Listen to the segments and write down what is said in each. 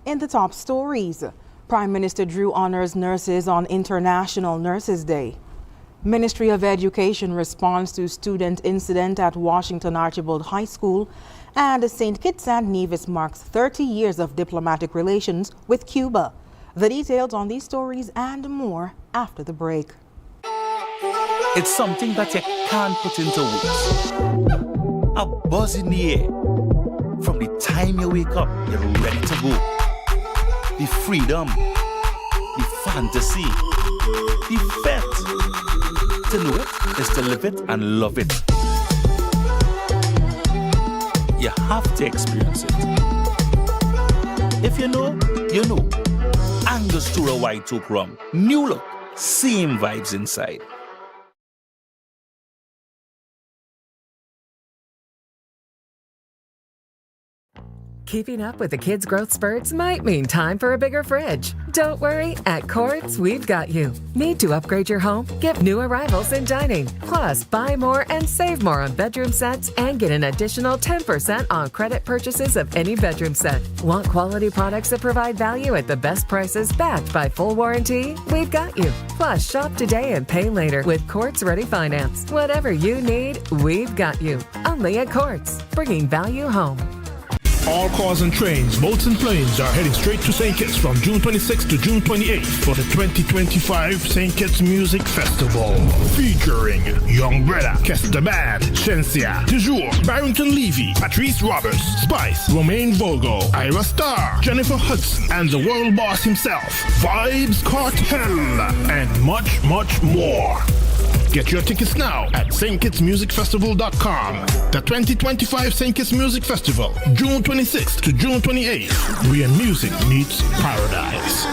In the top stories, Prime Minister Drew honors nurses on International Nurses Day. Ministry of Education responds to student incident at Washington Archibald High School, and St. Kitts and Nevis marks 30 years of diplomatic relations with Cuba. The details on these stories and more after the break. It's something that you can't put into words. A buzz in the air. From the time you wake up, you're ready to go. The freedom, the fantasy, the fete. To know it is to live it and love it. You have to experience it. If you know, you know. Angostura White Oak Rum. New look, same vibes inside. Keeping up with the kids' growth spurts might mean time for a bigger fridge. Don't worry, at Quartz, we've got you. Need to upgrade your home? Get new arrivals in dining. Plus, buy more and save more on bedroom sets and get an additional 10% on credit purchases of any bedroom set. Want quality products that provide value at the best prices backed by full warranty? We've got you. Plus, shop today and pay later with Quartz Ready Finance. Whatever you need, we've got you. Only at Quartz, bringing value home. All cars and trains, boats and planes are heading straight to St. Kitts from June 26th to June 28th for the 2025 St. Kitts Music Festival. Featuring Young Brother, Kester Bad, Shensia, Toujours, Barrington Levy, Patrice Roberts, Spice, Romaine Vogo, Ira Star, Jennifer Hudson, and the world boss himself, Vibes Cartel, and much, much more. Get your tickets now at stkitsmusicfestival.com. The 2025 St. Kitts Music Festival, June 26th to June 28th, where music meets paradise.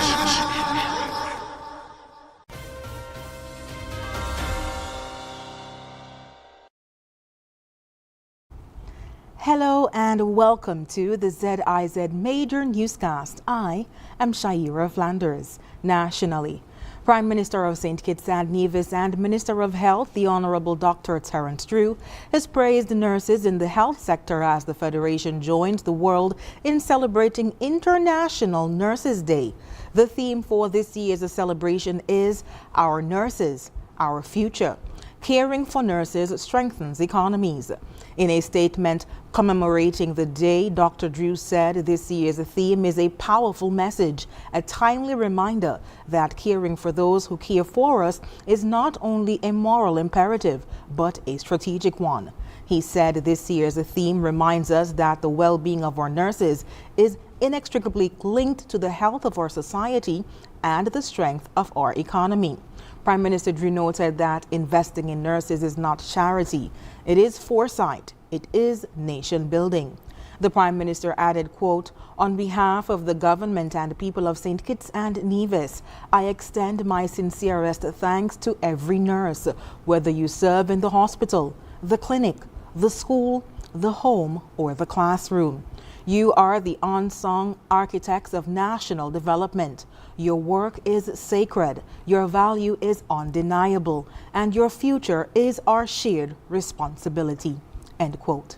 Hello and welcome to the ZIZ Major Newscast. I am Shaira Flanders. Nationally, Prime Minister of St. Kitts and Nevis and Minister of Health, the Honorable Dr. Terence Drew, has praised nurses in the health sector as the Federation joins the world in celebrating International Nurses Day. The theme for this year's celebration is Our Nurses, Our Future. Caring for nurses strengthens economies. In a statement commemorating the day, Dr. Drew said this year's theme is a powerful message, a timely reminder that caring for those who care for us is not only a moral imperative, but a strategic one. He said this year's theme reminds us that the well-being of our nurses is inextricably linked to the health of our society and the strength of our economy. Prime Minister Drew noted that investing in nurses is not charity. It is foresight. It is nation building. The Prime Minister added, quote, "On behalf of the government and people of St. Kitts and Nevis, I extend my sincerest thanks to every nurse, whether you serve in the hospital, the clinic, the school, the home, or the classroom. You are the unsung architects of national development. Your work is sacred, your value is undeniable, and your future is our shared responsibility." End quote.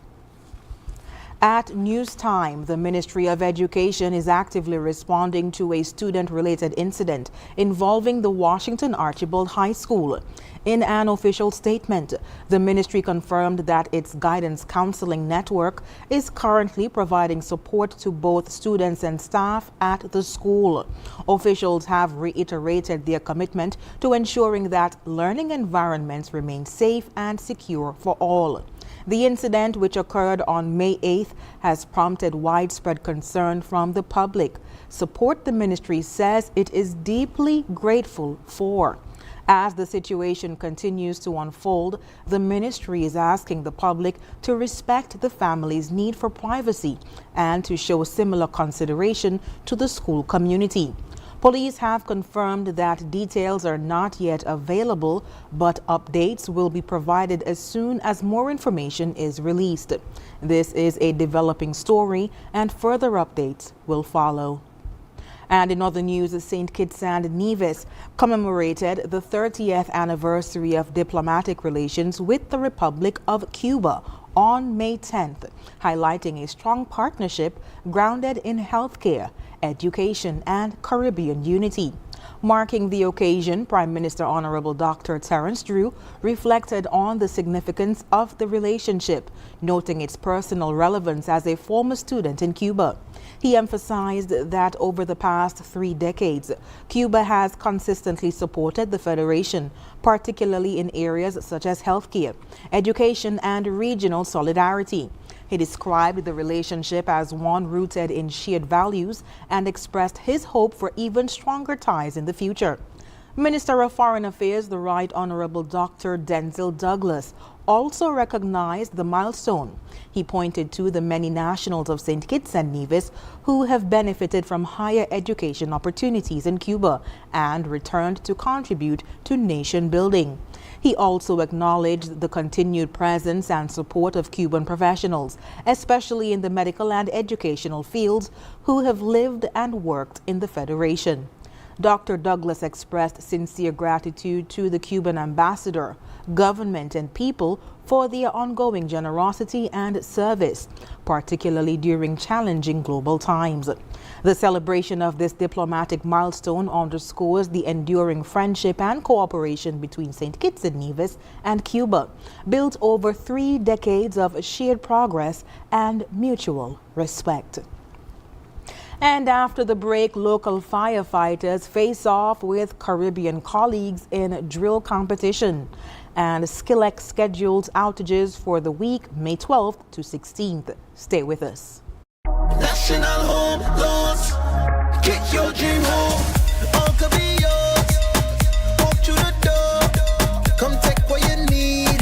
At news time, the Ministry of Education is actively responding to a student-related incident involving the Washington Archibald High School. In an official statement, the ministry confirmed that its guidance counseling network is currently providing support to both students and staff at the school. Officials have reiterated their commitment to ensuring that learning environments remain safe and secure for all. The incident, which occurred on May 8th, has prompted widespread concern from the public. Support the ministry says it is deeply grateful for. As the situation continues to unfold, the ministry is asking the public to respect the family's need for privacy and to show similar consideration to the school community. Police have confirmed that details are not yet available, but updates will be provided as soon as more information is released. This is a developing story, and further updates will follow. And in other news, St. Kitts and Nevis commemorated the 30th anniversary of diplomatic relations with the Republic of Cuba on May 10th, highlighting a strong partnership grounded in healthcare, education, and Caribbean unity. Marking the occasion, Prime Minister Honorable Dr. Terence Drew reflected on the significance of the relationship, noting its personal relevance as a former student in Cuba. He emphasized that over the past 3 decades, Cuba has consistently supported the Federation, particularly in areas such as healthcare, education, and regional solidarity. He described the relationship as one rooted in shared values and expressed his hope for even stronger ties in the future. Minister of Foreign Affairs, the Right Honorable Dr. Denzil Douglas, also recognized the milestone. He pointed to the many nationals of St. Kitts and Nevis who have benefited from higher education opportunities in Cuba and returned to contribute to nation building. He also acknowledged the continued presence and support of Cuban professionals, especially in the medical and educational fields, who have lived and worked in the Federation. Dr. Douglas expressed sincere gratitude to the Cuban ambassador, government, and people for their ongoing generosity and service, particularly during challenging global times. The celebration of this diplomatic milestone underscores the enduring friendship and cooperation between St. Kitts and Nevis and Cuba, built over 3 decades of shared progress and mutual respect. And after the break, local firefighters face off with Caribbean colleagues in drill competition. And Skillex scheduled outages for the week, May 12th to 16th. Stay with us. National Home Loans. Get your dream home. All could be yours. Walk through the door. Come take what you need.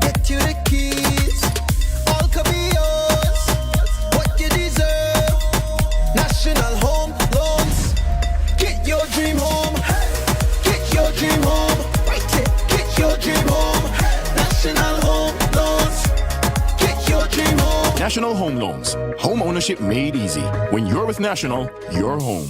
Get you the keys. All could be yours. What you deserve. National Home Loans. Get your dream home. Get your dream home. Right here. Get your dream home. National Home Loans. Get your dream home. National Home Loans. Home ownership made easy. When you're with National, you're home.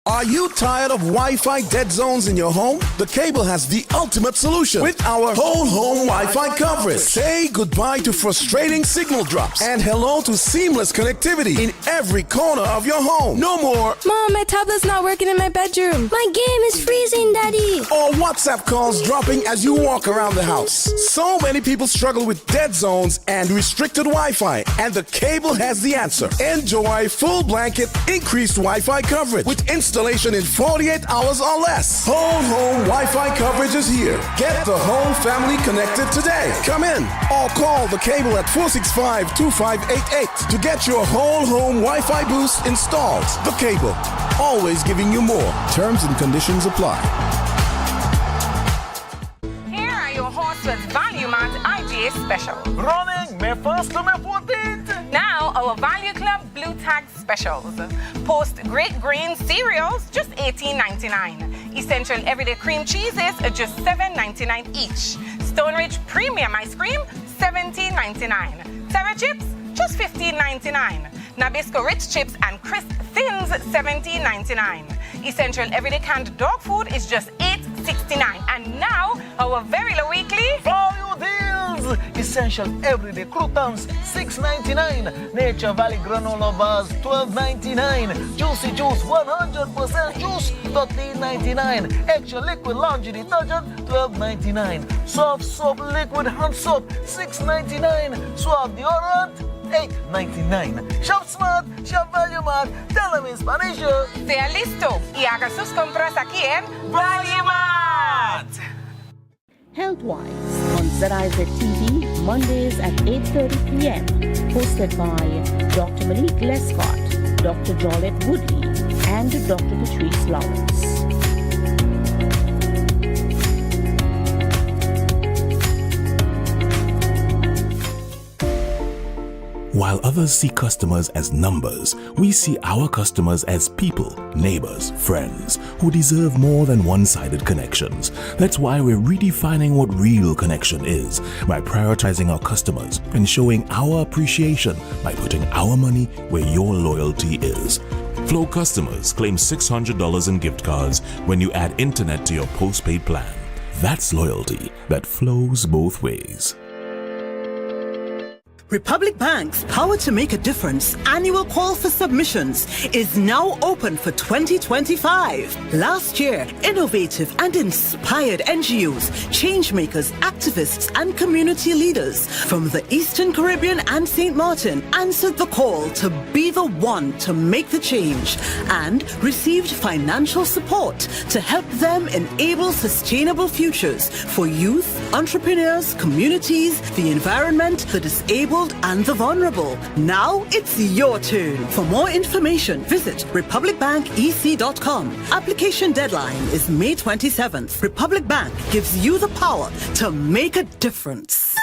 Are you tired of Wi-Fi dead zones in your home? The Cable has the ultimate solution with our whole home Wi-Fi coverage. Say goodbye to frustrating signal drops and hello to seamless connectivity in every corner of your home. No more Mom, my tablet's not working in my bedroom. My game is freezing, Daddy. or WhatsApp calls dropping as you walk around the house. So many people struggle with dead zones and restricted Wi-Fi, and the Cable has the answer. Enjoy full blanket increased Wi-Fi coverage with installation in 48 hours or less. Whole home Wi-Fi coverage is here. Get the whole family connected today. Come in or call the Cable at 465-2588 to get your whole home Wi-Fi boost installed. The Cable, always giving you more. Terms and conditions apply. Here are your Horseford's Value Mart IGA special. Running May 1st to May 14th. Now, our Value Club Blue Tag specials. Post Great Grain cereals, just $18.99. Essential Everyday Cream Cheeses are just $7.99 each. Stone Ridge Premium Ice Cream, $17.99. Terra Chips, just $15.99. Nabisco Rich Chips and Crisp Thins, $17.99. Essential Everyday Canned Dog Food is just $8.69. And now, our very low weekly Value deals! Essential Everyday Croutons, $6.99. Nature Valley Granola Bars, $12.99. Juicy Juice, 100% juice, $13.99. Extra Liquid Laundry Detergent, $12.99. Soft Soap Liquid Hand Soap, $6.99. Suave Deodorant, $8.99. Shop Smart, Shop Value Mart. Tell them in Spanish. Sea listo y haga sus compras aquí en Value Mart. Healthwise on ZIZ TV, Mondays at 8:30 p.m. Hosted by Dr. Malik Lescott, Dr. Jolette Woodley, and Dr. Patrice Lawrence. While others see customers as numbers, we see our customers as people, neighbors, friends, who deserve more than one-sided connections. That's why we're redefining what real connection is by prioritizing our customers and showing our appreciation by putting our money where your loyalty is. Flow customers claim $600 in gift cards when you add internet to your postpaid plan. That's loyalty that flows both ways. Republic Bank's Power to Make a Difference annual call for submissions is now open for 2025. Last year, innovative and inspired NGOs, changemakers, activists, and community leaders from the Eastern Caribbean and St. Martin answered the call to be the one to make the change and received financial support to help them enable sustainable futures for youth, entrepreneurs, communities, the environment, the disabled, and the vulnerable. Now it's your turn. For more information, visit republicbanbec.com. Application deadline is May 27th. Republic Bank gives you the power to make a difference.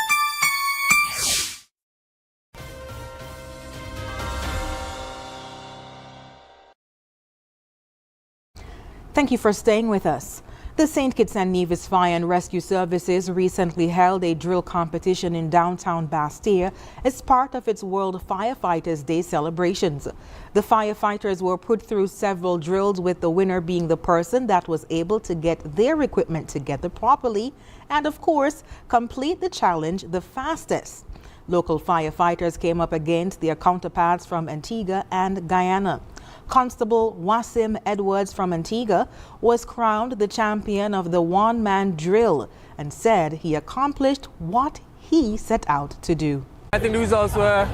Thank you for staying with us. The St. Kitts and Nevis Fire and Rescue Services recently held a drill competition in downtown Bastille as part of its World Firefighters Day celebrations. The firefighters were put through several drills, with the winner being the person that was able to get their equipment together properly and, of course, complete the challenge the fastest. Local firefighters came up against their counterparts from Antigua and Guyana. Constable Wasim Edwards from Antigua was crowned the champion of the one-man drill and said he accomplished what he set out to do. I think the results were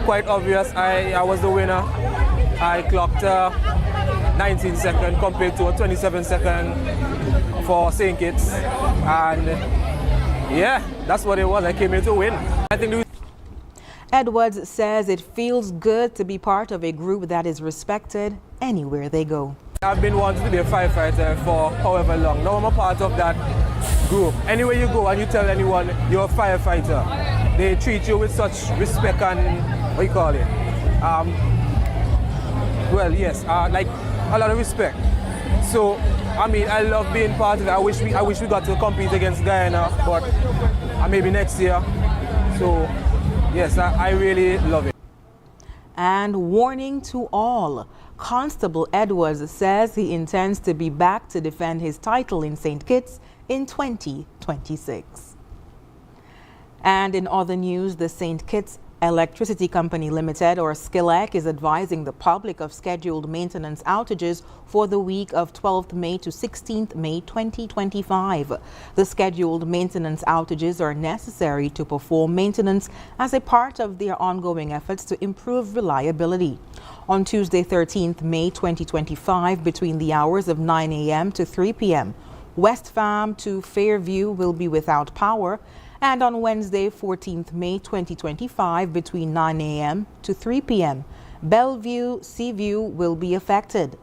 quite obvious. I was the winner. I clocked 19 seconds compared to a 27 second for St. Kitts. And yeah, that's what it was. I came here to win. I think Edwards says it feels good to be part of a group that is respected anywhere they go. I've been wanting to be a firefighter for however long. Now I'm a part of that group. Anywhere you go and you tell anyone you're a firefighter, they treat you with such respect and, what you call it? Well, yes, like a lot of respect. So, I mean, I love being part of it. I wish we got to compete against Guyana, but maybe next year. So, yes, I really love it. And warning to all, Constable Edwards says he intends to be back to defend his title in St. Kitts in 2026. And in other news, the St. Kitts Electricity Company Limited, or SCILEC, is advising the public of scheduled maintenance outages for the week of 12th May to 16th May 2025. The scheduled maintenance outages are necessary to perform maintenance as a part of their ongoing efforts to improve reliability. On Tuesday, 13th May 2025, between the hours of 9 a.m. to 3 p.m., West Farm to Fairview will be without power, and on Wednesday, 14th May 2025, between 9 a.m. to 3 p.m., Bellevue, Seaview will be affected.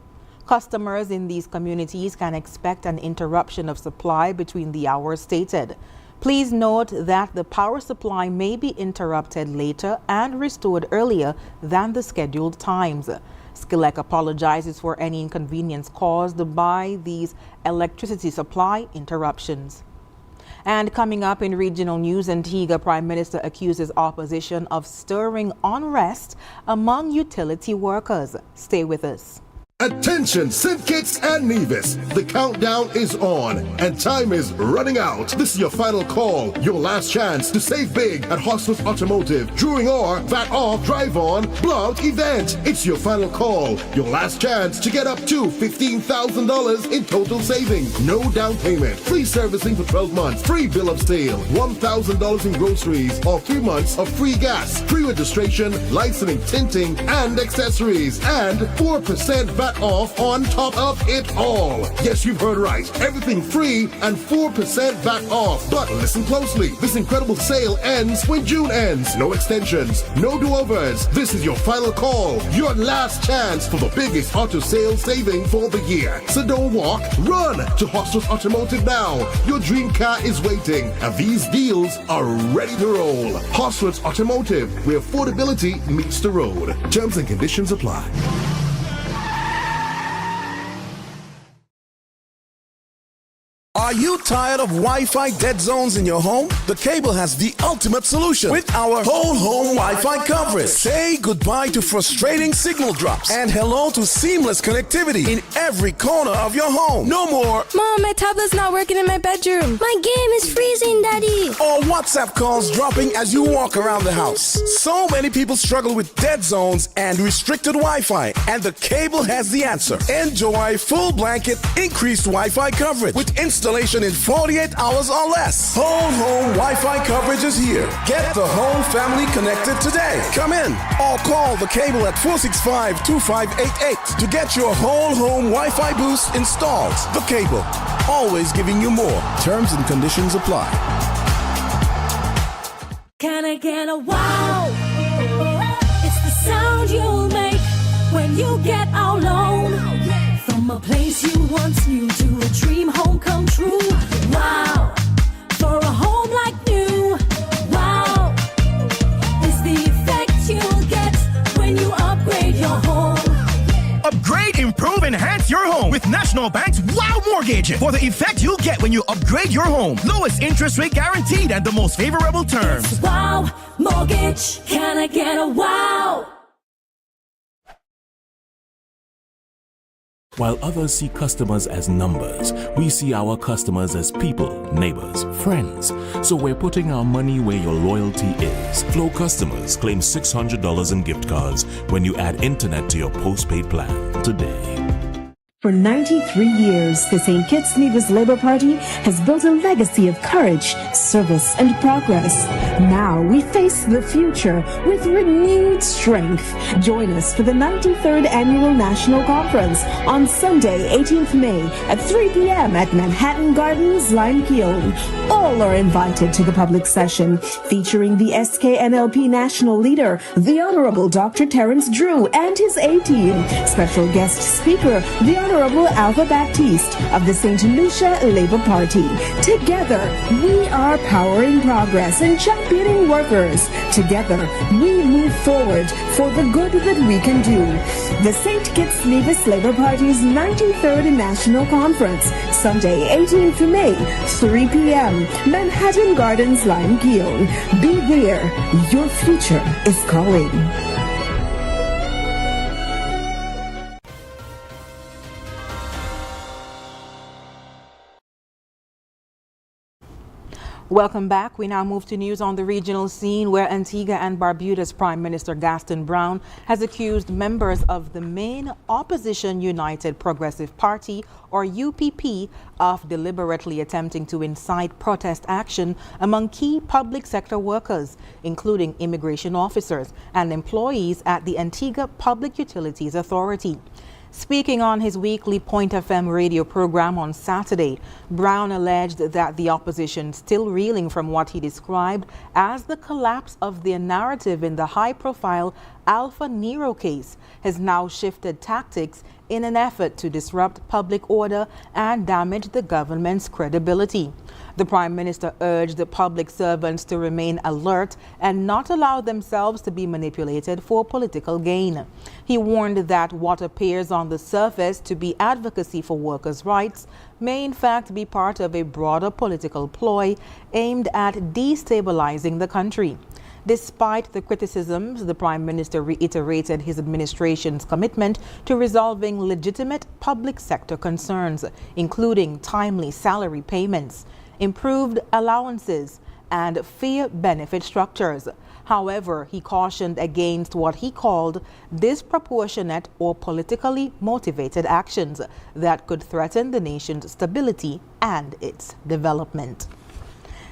Customers in these communities can expect an interruption of supply between the hours stated. Please note that the power supply may be interrupted later and restored earlier than the scheduled times. SCILEC apologizes for any inconvenience caused by these electricity supply interruptions. And coming up in regional news, Antigua Prime Minister accuses opposition of stirring unrest among utility workers. Stay with us. Attention, St. Kitts and Nevis. The countdown is on and time is running out. This is your final call, your last chance to save big at Hostos Automotive during our VAT Off Drive On Blowout event. It's your final call, your last chance to get up to $15,000 in total savings. No down payment, free servicing for 12 months, free bill of sale, $1,000 in groceries, or 3 months of free gas, free registration, licensing, tinting, and accessories, and 4% VAT off on top of it all. Yes, you've heard right. Everything free and 4% VAT off. But listen closely. This incredible sale ends when June ends. No extensions, no do-overs. This is your final call, your last chance for the biggest auto sales saving for the year. So don't walk, run to Hostos Automotive now. Your dream car is waiting, and these deals are ready to roll. Hostos Automotive, where affordability meets the road. Terms and conditions apply. Are you tired of Wi-Fi dead zones in your home? The Cable has the ultimate solution with our whole home Wi-Fi coverage. Say goodbye to frustrating signal drops and hello to seamless connectivity in every corner of your home. No more Mom, my tablet's not working in my bedroom. My game is freezing, Daddy. or WhatsApp calls dropping as you walk around the house. So many people struggle with dead zones and restricted Wi-Fi, and the Cable has the answer. Enjoy full blanket increased Wi-Fi coverage with installation in 48 hours or less. Whole home Wi-Fi coverage is here. Get the whole family connected today. Come in or call the Cable at 465-2588 to get your whole home Wi-Fi boost installed. The Cable, always giving you more. Terms and conditions apply. Can I get a wow? It's the sound you'll make when you get out alone. From a place you once knew to a dream home come true. Wow, for a home like new. Wow, is the effect you'll get when you upgrade your home. Upgrade, improve, enhance your home with National Bank's Wow Mortgage for the effect you'll get when you upgrade your home. Lowest interest rate guaranteed and the most favorable terms. It's Wow Mortgage. Can I get a wow? While others see customers as numbers, we see our customers as people, neighbors, friends. So we're putting our money where your loyalty is. Flow customers claim $600 in gift cards when you add internet to your postpaid plan today. For 93 years, the St. Kitts Nevis Labour Party has built a legacy of courage, service, and progress. Now we face the future with renewed strength. Join us for the 93rd Annual National Conference on Sunday, 18th May at 3 p.m. at Manhattan Gardens, Limekiln. All are invited to the public session featuring the SKNLP National Leader, the Honorable Dr. Terence Drew and his A-team. Special guest speaker, the Honorable Alpha Baptiste of the St. Lucia Labour Party. Together, we are powering progress and championing workers. Together, we move forward for the good that we can do. The St. Kitts Nevis Labour Party's 93rd National Conference, Sunday, 18th May, 3 p.m., Manhattan Gardens, Limekiln. Be there. Your future is calling. Welcome back. We now move to news on the regional scene where Antigua and Barbuda's Prime Minister Gaston Brown has accused members of the main opposition United Progressive Party, or UPP, of deliberately attempting to incite protest action among key public sector workers, including immigration officers and employees at the Antigua Public Utilities Authority. Speaking on his weekly Point FM radio program on Saturday, Brown alleged that the opposition, still reeling from what he described as the collapse of their narrative in the high-profile Alpha Nero case, has now shifted tactics in an effort to disrupt public order and damage the government's credibility. The Prime Minister urged the public servants to remain alert and not allow themselves to be manipulated for political gain. He warned that what appears on the surface to be advocacy for workers' rights may in fact be part of a broader political ploy aimed at destabilizing the country. Despite the criticisms, the Prime Minister reiterated his administration's commitment to resolving legitimate public sector concerns, including timely salary payments, improved allowances, and fair benefit structures. However, he cautioned against what he called disproportionate or politically motivated actions that could threaten the nation's stability and its development.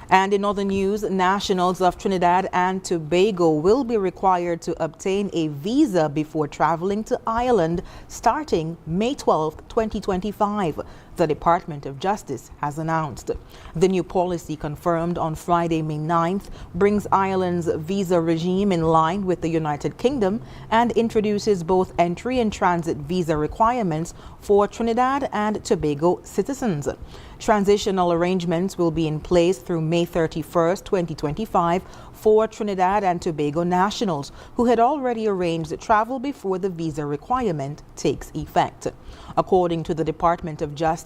And in other news, nationals of Trinidad and Tobago will be required to obtain a visa before traveling to Ireland starting May 12, 2025. The Department of Justice has announced. The new policy, confirmed on Friday, May 9th, brings Ireland's visa regime in line with the United Kingdom and introduces both entry and transit visa requirements for Trinidad and Tobago citizens. Transitional arrangements will be in place through May 31st, 2025 for Trinidad and Tobago nationals who had already arranged travel before the visa requirement takes effect. According to the Department of Justice,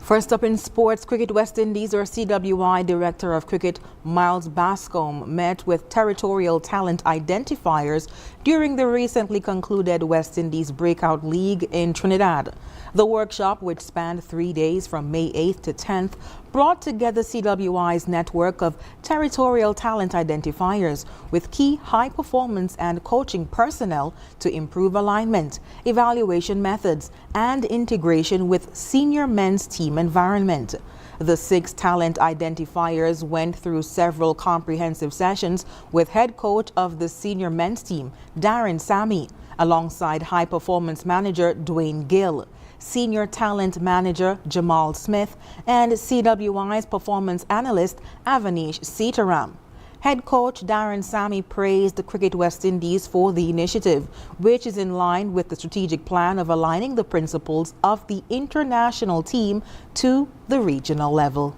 First up in sports, Cricket West Indies or CWI Director of Cricket Miles Bascombe met with territorial talent identifiers during the recently concluded West Indies Breakout League in Trinidad. The workshop, which spanned 3 days from May 8th to 10th, brought together CWI's network of territorial talent identifiers with key high-performance and coaching personnel to improve alignment, evaluation methods, and integration with senior men's team environment. The 6 talent identifiers went through several comprehensive sessions with head coach of the senior men's team, Darren Sammy, alongside high-performance manager Dwayne Gill, Senior Talent Manager Jamal Smith, and CWI's Performance Analyst Avanish Sitaram. Head coach Darren Sammy praised the Cricket West Indies for the initiative, which is in line with the strategic plan of aligning the principles of the international team to the regional level.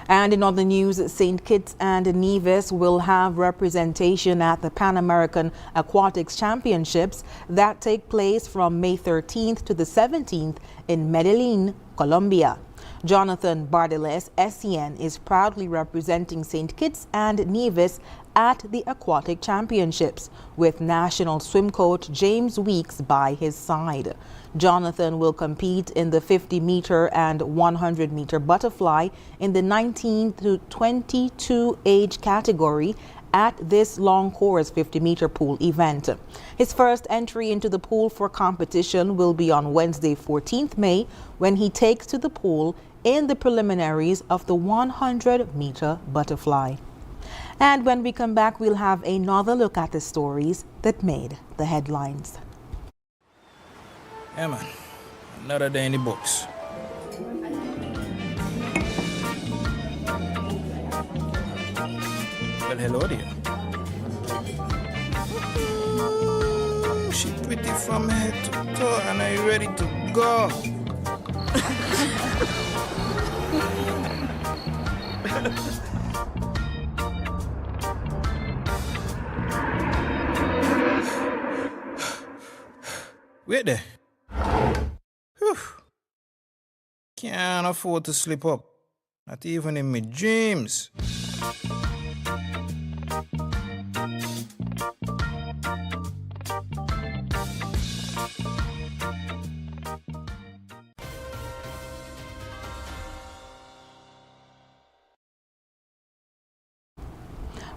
And in other news, St. Kitts and Nevis will have representation at the Pan American Aquatics Championships that take place from May 13th to the 17th in Medellin, Colombia. Jonathan Bardeles, SCN, is proudly representing St. Kitts and Nevis at the Aquatic Championships, with national swim coach James Weeks by his side. Jonathan will compete in the 50-meter and 100-meter butterfly in the 19 to 22 age category at this long course 50-meter pool event. His first entry into the pool for competition will be on Wednesday, 14th May, when he takes to the pool in the preliminaries of the 100-meter butterfly. And when we come back, we'll have another look at the stories that made the headlines. Yeah, man. Another day in the books. Well, hello there. Ooh, she pretty from head to toe, and are you ready to go? Wait there. Whew. Can't afford to slip up. Not even in my dreams.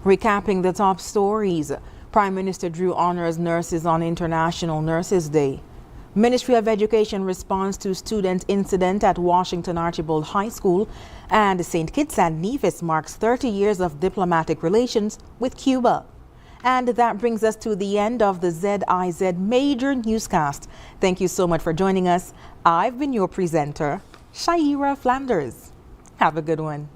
Recapping the top stories. Prime Minister Drew honors nurses on International Nurses Day. Ministry of Education responds to student incident at Washington Archibald High School, and St. Kitts and Nevis marks 30 years of diplomatic relations with Cuba. And that brings us to the end of the ZIZ Major Newscast. Thank you so much for joining us. I've been your presenter, Shaira Flanders. Have a good one.